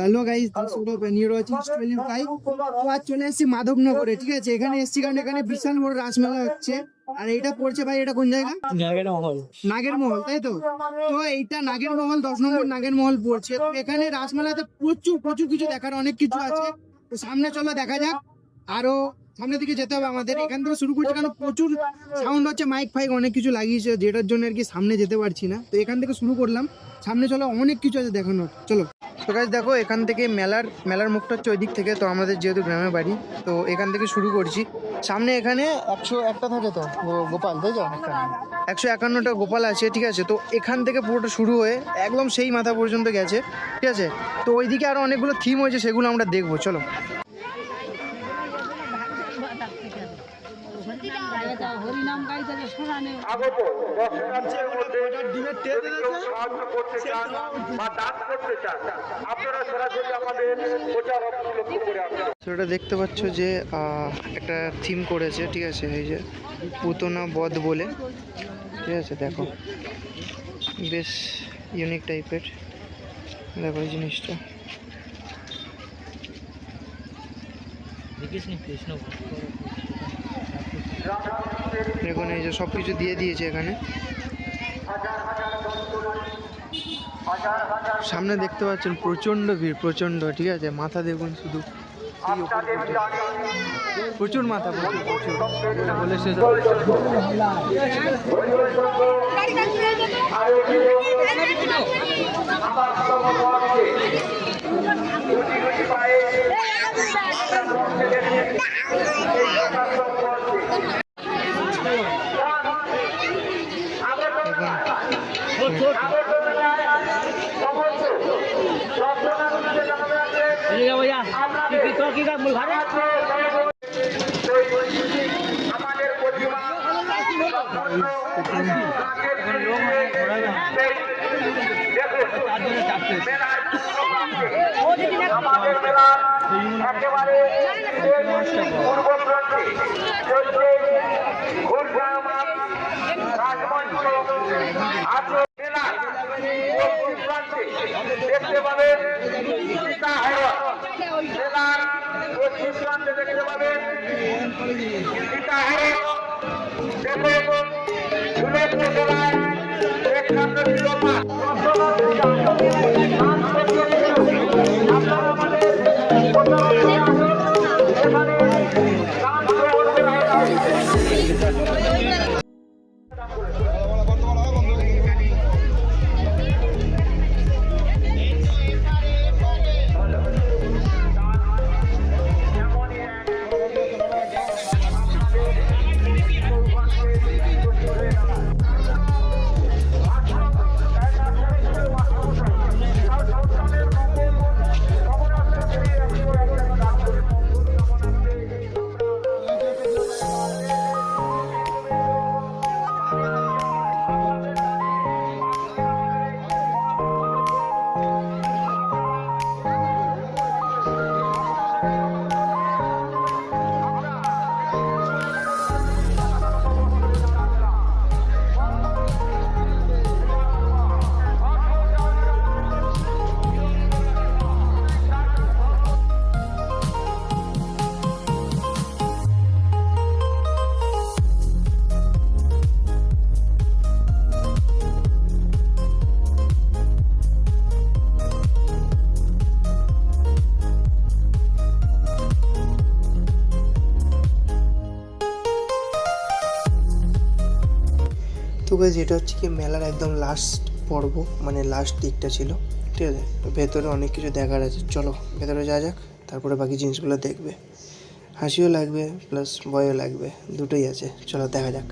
Hello guys, আজ চলে এসেছি মাধবনগরে। ঠিক আছে, এখানে এসেছি কারণ এখানে বিশাল বড় রাসমেলা হচ্ছে। আর এটা পড়ছে ভাই, এটা কোন জায়গা? নাগের মহল, তাই তো? তো এইটা নাগের মহল, 10 নম্বর নাগের মহল পড়ছে। তো এখানে রাসমেলাতে প্রচুর প্রচুর কিছু দেখার, অনেক কিছু আছে। তো সামনে চলো দেখা যাক। আরো সামনের দিকে যেতে হবে আমাদের। এখান থেকে শুরু করছি কারণ প্রচুর সাউন্ড হচ্ছে, মাইক ফাইক অনেক কিছু লাগিয়েছে, যেটার জন্য আর কি সামনে যেতে পারছি না। তো এখান থেকে শুরু করলাম, সামনে চলো, অনেক কিছু আছে দেখানোর, চলো। তো গাইস দেখো, এখান থেকে মেলার মুখটা হচ্ছে ওই দিক থেকে। তো আমাদের যেহেতু গ্রামে বাড়ি, তো এখান থেকে শুরু করছি। সামনে এখানে 101টা থাকে তো গোপাল, তাই তো? 151টা গোপাল আছে। ঠিক আছে, তো এখান থেকে পুরোটা শুরু হয়ে একদম সেই মাথা পর্যন্ত গেছে। ঠিক আছে, তো ওইদিকে আরো অনেকগুলো থিম হয়েছে, সেগুলো আমরা দেখবো, চলো। হরিনাম গাইতে শোনানে আগত দর্শনার্থীদের মধ্যে কেউ সাহায্য করতে চান বা দান করতে চান, আপনারা সরাসরি আমাদের প্রচার অফিস লক্ষ্য করে আসুন। সেটা দেখতে পাচ্ছ যে একটা থিম করেছে। ঠিক আছে, এই যে পুতনা বধ বলে। ঠিক আছে, দেখো বেশ ইউনিক টাইপের, দেখো এই জিনিসটা। দেখুন, এই যে সব কিছু দিয়ে দিয়েছে এখানে। সামনে দেখতে পাচ্ছেন প্রচণ্ড ভিড়, প্রচণ্ড। ঠিক আছে, মাথা দেখুন শুধু, প্রচুর মাথা, প্রচুর এটা বলে শেষ হবে। আমাদের মেলা একেবারে পূর্বপ্রান্তে চলছে ঘুরগ্রাম রাজমঞ্চ আছে। মেলার পশ্চিম প্রান্তে দেখতে পাবেন সীতাহরণ। মেলার পশ্চিম প্রান্তে দেখতে পাবেন সীতাহরণ। দেখুন উল্লেখ্য জেলায় একমাত্র শিরোপা তো গাইস, এটা হচ্ছে কি মেলার একদম লাস্ট পর্ব, মানে লাস্ট দিকটা ছিল। ঠিক আছে, ভেতরে অনেক কিছু দেখার আছে, চলো ভেতরে যাওয়া যাক, তারপরে বাকি জিনিসগুলো দেখবে। হাসিও লাগবে প্লাস ভয়ও লাগবে, দুটোই আছে, চলো দেখা যাক।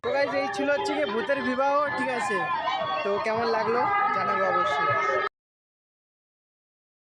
তো গাইজ এই ছিল হচ্ছে কি ভূতের বিবাহ, ঠিক আছে? তো কেমন লাগলো জানাবো অবশ্যই।